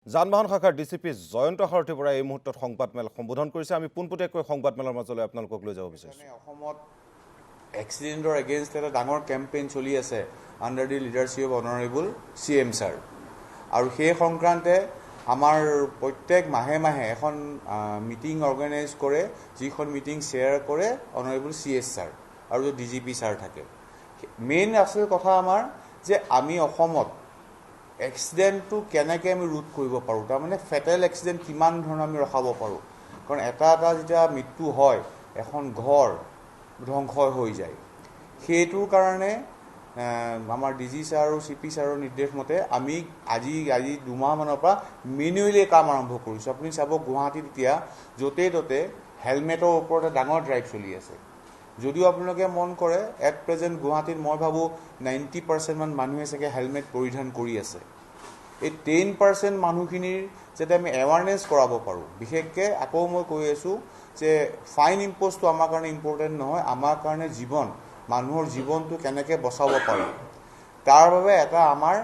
যান-বাহন শাখাৰ ডিচিপি জয়ন্ত সাৰথীৰ পৰা এই মুহূৰ্তত সংবাদমেল সম্বোধন কৰিছে। আমি পোনপটীয়াকৈ সংবাদমেলৰ মাজলৈ আপোনালোকক লৈ যাব বিচাৰিছোঁ। অসমত এক্সিডেণ্টৰ এগেইনষ্ট এটা ডাঙৰ কেম্পেইন চলি আছে under the leadership of honourable CM sir. আৰু সেই সংক্ৰান্তে আমাৰ প্ৰত্যেক মাহে মাহে এখন মিটিং অৰ্গেনাইজ কৰে, যিখন মিটিং শ্বেয়াৰ কৰে অনাৰেবল CS ছাৰ আৰু DGP ছাৰ থাকে। মেইন আচল কথা আমাৰ যে আমি অসমত এক্সিডেণ্টটো কেনেকৈ আমি ৰোধ কৰিব পাৰোঁ, তাৰমানে ফেটেল এক্সিডেণ্ট কিমান ধৰণৰ আমি ৰখাব পাৰোঁ। কাৰণ এটা যেতিয়া মৃত্যু হয়, এখন ঘৰ ধ্বংস হৈ যায়। সেইটোৰ কাৰণে আমাৰ DG ছাৰ আৰু CP ছাৰৰ নিৰ্দেশ মতে আমি আজি 2 মাহমানৰ পৰা মেনুৱেলি কাম আৰম্ভ কৰিছোঁ। আপুনি চাব গুৱাহাটীত এতিয়া য'তে ত'তে হেলমেটৰ ওপৰত এটা ডাঙৰ ড্ৰাইভ চলি আছে। যদিও আপোনালোকে মন কৰে এট প্ৰেজেণ্ট গুৱাহাটীত মই ভাবোঁ 90% মান মানুহে চাগে হেলমেট পৰিধান কৰি আছে। এই 10% মানুহখিনিৰ যাতে আমি এৱাৰনেছ কৰাব পাৰোঁ। বিশেষকৈ আকৌ মই কৈ আছোঁ যে ফাইন ইম্প'জটো আমাৰ কাৰণে ইম্পৰ্টেণ্ট নহয়, আমাৰ কাৰণে মানুহৰ জীৱনটো কেনেকৈ বচাব পাৰোঁ তাৰ বাবে এটা আমাৰ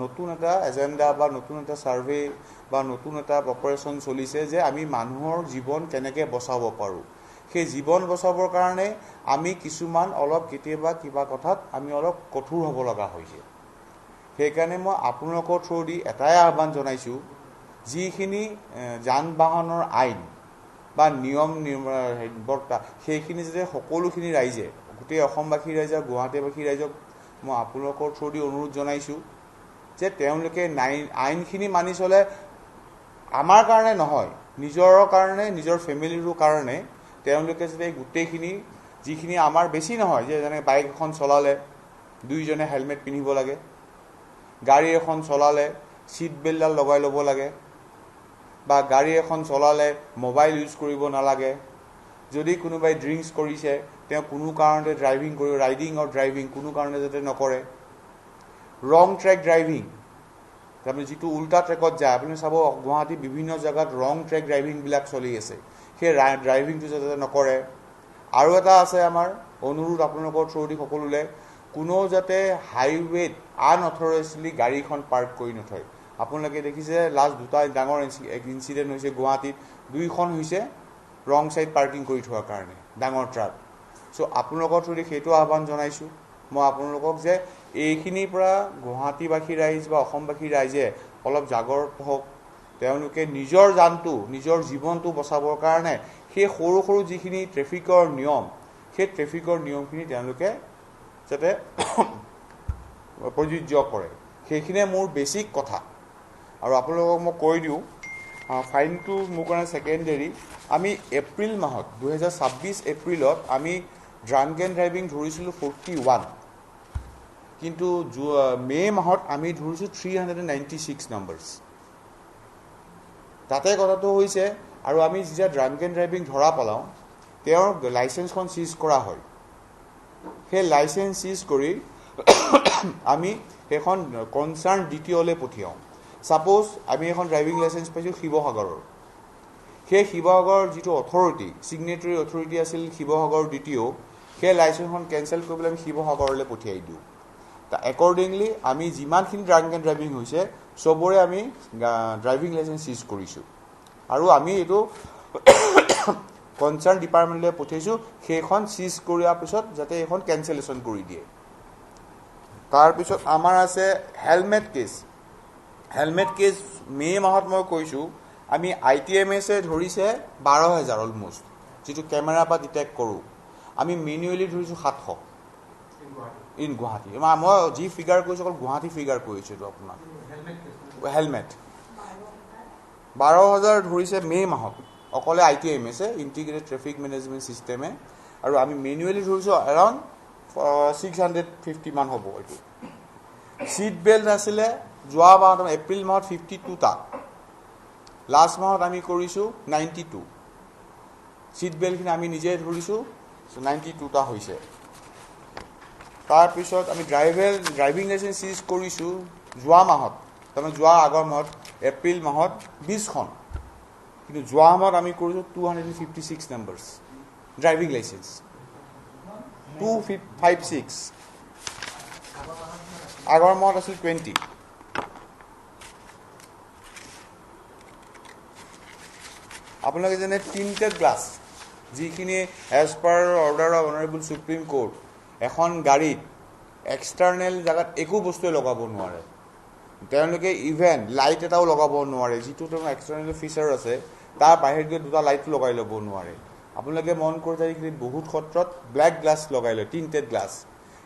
নতুন এটা এজেণ্ডা বা নতুন এটা ছাৰ্ভে বা নতুন এটা অপাৰেশ্যন চলিছে যে আমি মানুহৰ জীৱন কেনেকৈ বচাব পাৰোঁ। সেই জীৱন বচাবৰ কাৰণে আমি কিছুমান অলপ কেতিয়াবা কিবা কথাত আমি অলপ কঠোৰ হ'ব লগা হৈছে। সেইকাৰণে মই আপোনালোকৰ থ্ৰু দি এটাই আহ্বান জনাইছোঁ, যিখিনি যান-বাহনৰ আইন বা নিয়ম বৰ্তা সেইখিনি যাতে সকলোখিনি ৰাইজে, গোটেই অসমবাসী ৰাইজ আৰু গুৱাহাটীবাসী ৰাইজক মই আপোনালোকৰ থ্ৰু দি অনুৰোধ জনাইছোঁ যে তেওঁলোকে আইনখিনি মানি চলে। আমাৰ কাৰণে নহয়, নিজৰ কাৰণে, নিজৰ ফেমিলিটোৰ কাৰণে তেওঁলোকে যাতে গোটেইখিনি যিখিনি আমাৰ বেছি নহয়, যে যেনে বাইক এখন চলালে 2জনে হেলমেট পিন্ধিব লাগে, গাড়ী এখন চলালে ছিট বেল্টডাল লগাই ল'ব লাগে, বা গাড়ী এখন চলালে মোবাইল ইউজ কৰিব নালাগে। যদি কোনোবাই ড্ৰিংকছ কৰিছে তেওঁ কোনো কাৰণতে ৰাইডিং আৰু ড্ৰাইভিং কোনো কাৰণে যাতে নকৰে। ৰং ট্ৰেক ড্ৰাইভিং, তাৰমানে যিটো উল্টা ট্ৰেকত যায়, আপুনি চাব গুৱাহাটীৰ বিভিন্ন জেগাত ৰং ট্ৰেক ড্ৰাইভিংবিলাক চলি আছে, সেই ড্ৰাইভিংটো যাতে নকৰে। আৰু এটা আছে আমাৰ অনুৰোধ আপোনালোকৰ থ্ৰু দি সকলোলৈ, কোনো যাতে হাইৱেত আনঅথৰাইজলি গাড়ীখন পাৰ্ক কৰি নথয়। আপোনালোকে দেখিছে লাষ্ট 2টা ডাঙৰ ইনচিডেণ্ট হৈছে গুৱাহাটীত, 2খন হৈছে ৰং ছাইড পাৰ্কিং কৰি থোৱাৰ কাৰণে ডাঙৰ ট্ৰাক। চ' আপোনালোকৰ থ্ৰু দি সেইটো আহ্বান জনাইছোঁ মই আপোনালোকক যে এইখিনিৰ পৰা গুৱাহাটীবাসী ৰাইজ বা অসমবাসী ৰাইজে অলপ জাগ্ৰত হওক। তেওঁলোকে নিজৰ জানটো, নিজৰ জীৱনটো বচাবৰ কাৰণে সেই সৰু সৰু যিখিনি ট্ৰেফিকৰ নিয়ম, সেই ট্ৰেফিকৰ নিয়মখিনি তেওঁলোকে যাতে প্ৰযোজ্য কৰে, সেইখিনিয়ে মোৰ বেছিক কথা। আৰু আপোনালোকক মই কৈ দিওঁ, ফাইনটো মোৰ কাৰণে ছেকেণ্ডেৰী। আমি এপ্ৰিল মাহত 2026 এপ্ৰিলত আমি ড্ৰাংক এণ্ড ড্ৰাইভিং ধৰিছিলোঁ 41, কিন্তু মে' মাহত আমি ধৰিছোঁ 396 নাম্বাৰছ। তাতে কথাটো হৈছে, আৰু আমি যেতিয়া ড্ৰাংক এণ্ড ড্ৰাইভিং ধৰা পেলাওঁ তেওঁৰ লাইচেঞ্চখন চিজ কৰা হয়। সেই লাইচেঞ্চ চিজ কৰি আমি সেইখন কনচাৰ্ণ DTOলৈ পঠিয়াওঁ। ছাপ'জ আমি এখন ড্ৰাইভিং লাইচেঞ্চ পাইছোঁ শিৱসাগৰৰ, সেই শিৱসাগৰৰ যিটো অথৰিটি, ছিগনেটৰী অথৰিটি আছিল শিৱসাগৰ DTO, সেই লাইচেঞ্চখন কেঞ্চেল কৰিবলৈ আমি শিৱসাগৰলৈ পঠিয়াই দিওঁ। একৰ্ডিংলি আমি যিমানখিনি ড্ৰাংক এণ্ড ড্ৰাইভিং হৈছে চবৰে আমি ড্ৰাইভিং লাইচেঞ্চ চিজ কৰিছোঁ, আৰু আমি এইটো কনচাৰ্ণ ডিপাৰ্টমেণ্টলৈ পঠিয়াইছোঁ, সেইখন চিজ কৰাৰ পিছত যাতে এইখন কেঞ্চেলেশ্যন কৰি দিয়ে। তাৰপিছত আমাৰ আছে হেলমেট কেছ। হেলমেট কেছ মে' মাহত মই কৈছোঁ আমি ITMS ধৰিছে 12,000 অলমষ্ট, যিটো কেমেৰাৰ পৰা ডিটেক্ট কৰোঁ। আমি মেনুৱেলি ধৰিছোঁ 700 ইন গুৱাহাটী। মই যি ফিগাৰ কৰিছোঁ অকল গুৱাহাটী ফিগাৰ কৰিছোঁ এইটো আপোনাৰ হেলমেট 12,000 ধৰিছে মে' মাহত অকলে ITMS ইণ্টিগ্ৰেটেড ট্ৰেফিক মেনেজমেণ্ট ছিষ্টেমে, আৰু আমি মেনুৱেলি ধৰিছোঁ এৰাউণ্ড 650 মান হ'ব। এইটো ছিট বেল্ট আছিলে যোৱা মাহত এপ্ৰিল মাহত 52টা, লাষ্ট মাহত আমি কৰিছোঁ 92। ছিট বেল্টখিনি আমি নিজে ধৰিছোঁ 92টা হৈছে। তাৰপিছত আমি ড্ৰাইভিং লাইচেঞ্চ চিজ কৰিছোঁ যোৱা মাহত, তাৰমানে যোৱা আগৰ মাহত এপ্ৰিল মাহত 20খন, কিন্তু যোৱা মাহত আমি কৰিছোঁ 256 নাম্বাৰছ ড্ৰাইভিং লাইচেঞ্চ 256। আগৰ মাহত আছিল 20। আপোনালোকে যেনে টিণ্টেড গ্লাছ, যিখিনি as per order of honourable Supreme Court এখন গাড়ীত এক্সটাৰ্নেল জেগাত একো বস্তুৱে লগাব নোৱাৰে। তেওঁলোকে ইভেন লাইট এটাও লগাব নোৱাৰে, যিটো তোমাৰ এক্সটাৰ্নেল ফিচাৰ আছে তাৰ বাহিৰত গৈ দুটা লাইটো লগাই ল'ব নোৱাৰে। আপোনালোকে মন কৰি এইখিনি বহুত ক্ষেত্ৰত ব্লেক গ্লাছ লগাই লয়, টিণ্টেড গ্লাছ।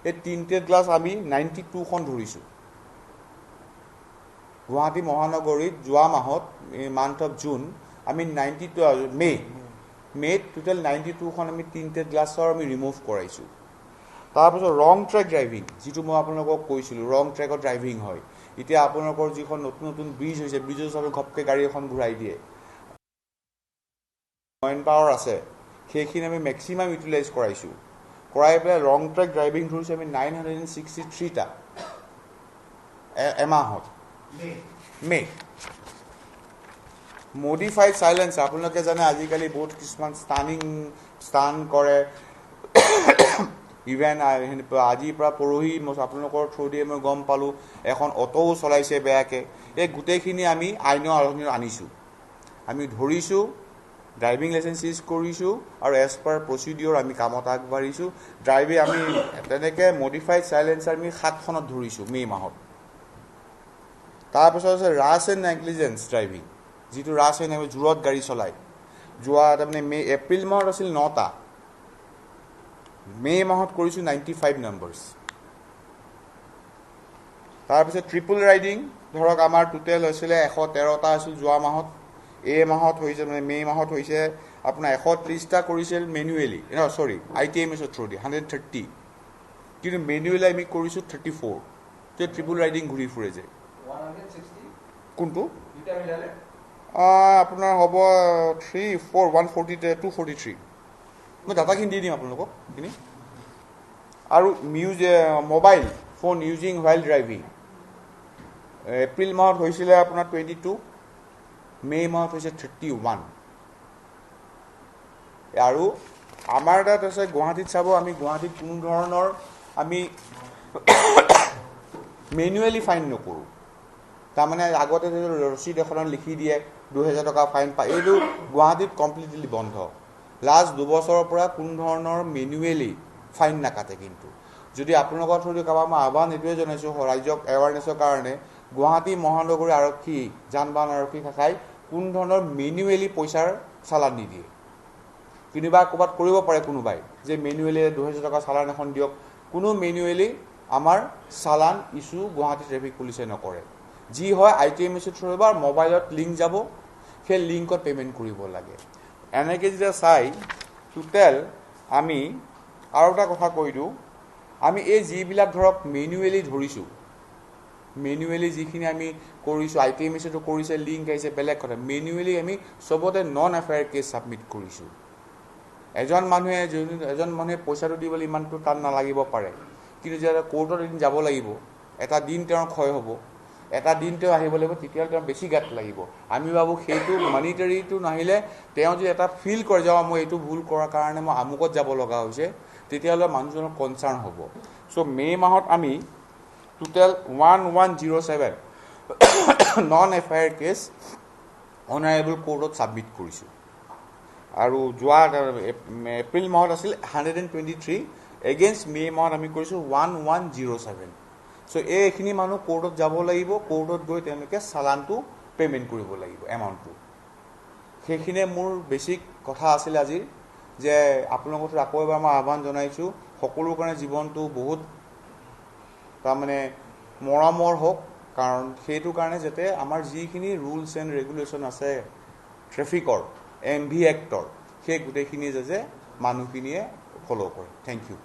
এই টিণ্টেড গ্লাছ আমি 92খন ধৰিছোঁ গুৱাহাটী মহানগৰীত যোৱা মাহত, মান্থ অফ জুন, আমি 92 মে'ত টোটেল 92খন আমি টিণ্টেড গ্লাছৰ আমি ৰিমুভ কৰাইছোঁ। তাৰপিছত ৰং ট্ৰেক ড্ৰাইভিং, যিটো মই আপোনালোকক কৈছিলোঁ ৰং ট্ৰেকত ড্ৰাইভিং হয়। এতিয়া আপোনালোকৰ যিখন নতুন নতুন ব্ৰিজ হৈছে, ব্ৰিজৰ ওচৰত ঘপকৈ গাড়ী এখন ঘূৰাই দিয়ে, মেন পাৱাৰ আছে, সেইখিনি আমি মেক্সিমাম ইউটিলাইজ কৰাইছোঁ। কৰাই পেলাই ৰং ট্ৰেক ড্ৰাইভিং ধৰিছোঁ আমি 963টা এমাহত। মে' মডিফাইড চাইলেঞ্চ, আপোনালোকে জানে আজিকালি বহুত কিছুমান ষ্টান কৰে। ইভেন আজিৰ পৰা পৰহি আপোনালোকৰ থ্ৰুদিয়ে মই গম পালোঁ এখন অ'টোও চলাইছে বেয়াকৈ। এই গোটেইখিনি আমি আইনৰ আলোচনীত আনিছোঁ, আমি ধৰিছোঁ, ড্ৰাইভিং লাইচেঞ্চ চিজ কৰিছোঁ আৰু এজ পাৰ প্ৰচিডিঅ'ৰ আমি কামত আগবাঢ়িছোঁ। আমি তেনেকৈ মডিফাইড চাইলেঞ্চাৰ আমি 7খনত ধৰিছোঁ মে' মাহত। তাৰপিছত আছে ৰাছ এণ্ড নেগলিজেঞ্চ ড্ৰাইভিং, যিটো ৰাছ এণ্ড জোৰত গাড়ী চলায়। যোৱা তাৰমানে এপ্ৰিল মাহত আছিল 9টা, মে' মাহত কৰিছোঁ 95 নম্বৰ্ছ। তাৰপিছত ট্ৰিপল ৰাইডিং, ধৰক আমাৰ টোটেল হৈছিলে 113টা আছিল যোৱা মাহত। এই মাহত হৈছে মানে মে' মাহত হৈছে আপোনাৰ 130টা কৰিছিল মেনুৱেলি, ITMSৰ থ্ৰুদি 130, কিন্তু মেনুৱেলি আমি কৰিছোঁ 34। যে ট্ৰিপল ৰাইডিং ঘূৰি ফুৰে যে, কোনটো আপোনাৰ হ'ব 3, 4, 140, 243। মই ডাটাখিনি দি দিম আপোনালোকক এইখিনি। আৰু mobile phone using while driving, April মাহত হৈছিলে আপোনাৰ 22, মে' মাহত হৈছে 31। আৰু আমাৰ তাত আছে গুৱাহাটীত চাব, আমি গুৱাহাটীত কোনো ধৰণৰ আমি মেনুৱেলি ফাইন নকৰোঁ। তাৰমানে আগতে যদি ৰচিদ এখনত লিখি দিয়ে 2000 টকা ফাইন পায়, এইটো গুৱাহাটীত কমপ্লিটলি বন্ধ। লাষ্ট 2 বছৰৰ পৰা কোনো ধৰণৰ মেনুৱেলি ফাইন নাকাটে। কিন্তু যদি আপোনালোকৰ থ্ৰুদি কাৰোবাক মই আহ্বান এইটোৱে জনাইছোঁ ৰাইজক এৱাৰনেছৰ কাৰণে, গুৱাহাটী মহানগৰী আৰক্ষী, যান বাহন আৰক্ষী শাখাই কোনো ধৰণৰ মেনুৱেলি পইচাৰ চালান নিদিয়ে। কোনোবা ক'ৰবাত কৰিব পাৰে কোনোবাই যে মেনুৱেলি 2000 টকা চালান এখন দিয়ক, কোনো মেনুৱেলি আমাৰ চালান ইছ্যু গুৱাহাটী ট্ৰেফিক পুলিচে নকৰে। যি হয় ITMSৰ থ্ৰুৰ বা মোবাইলত লিংক যাব, সেই লিংকত পে'মেণ্ট কৰিব লাগে। এনেকৈ যেতিয়া চাই টোটেল আমি আৰু এটা কথা কৈ দিওঁ, আমি এই যিবিলাক ধৰক মেনুৱেলি ধৰিছোঁ, মেনুৱেলি যিখিনি আমি কৰিছোঁ, ITMSটো কৰিছে, লিংক আহিছে বেলেগ কথা। মেনুৱেলি আমি চবতে নন FIR কেছ ছাবমিট কৰিছোঁ। এজন মানুহে পইচাটো দিবলৈ ইমানটো টান নালাগিব পাৰে, কিন্তু যেতিয়া কোৰ্টত এদিন যাব লাগিব, এটা দিন তেওঁৰ ক্ষয় হ'ব, এটা দিন তেওঁ আহিব লাগিব, তেতিয়াহ'লে তেওঁ বেছি গাত লাগিব। আমি ভাবোঁ সেইটো মনিটাৰীটো নাহিলে তেওঁ যদি এটা ফিল কৰে যে মই এইটো ভুল কৰাৰ কাৰণে মই আমুকত যাব লগা হৈছে, তেতিয়াহ'লে মানুহজনৰ কনচাৰ্ণ হ'ব। চ' মে' মাহত আমি total 1107 non FIR case honourable কোৰ্টত ছাবমিট কৰিছোঁ। আৰু যোৱা এপ্ৰিল মাহত আছিল 123, এগেইনষ্ট মে' মাহত আমি কৰিছোঁ 1107। চ' এইখিনি মানুহ কোৰ্টত যাব লাগিব, কোৰ্টত গৈ তেওঁলোকে চালানটো পে'মেণ্ট কৰিব লাগিব এমাউণ্টটো। সেইখিনিয়ে মোৰ বেছিক কথা আছিলে আজিৰ, যে আপোনালোকৰ আকৌ এবাৰ মই আহ্বান জনাইছোঁ সকলোৰ কাৰণে জীৱনটো বহুত তাৰমানে মৰমৰ হওক, কাৰণ সেইটো কাৰণে যাতে আমাৰ যিখিনি ৰুলছ এণ্ড ৰেগুলেশ্যন আছে ট্ৰেফিকৰ, MV এক্টৰ, সেই গোটেইখিনিয়ে যাতে মানুহখিনিয়ে ফ'ল' কৰে। Thank U.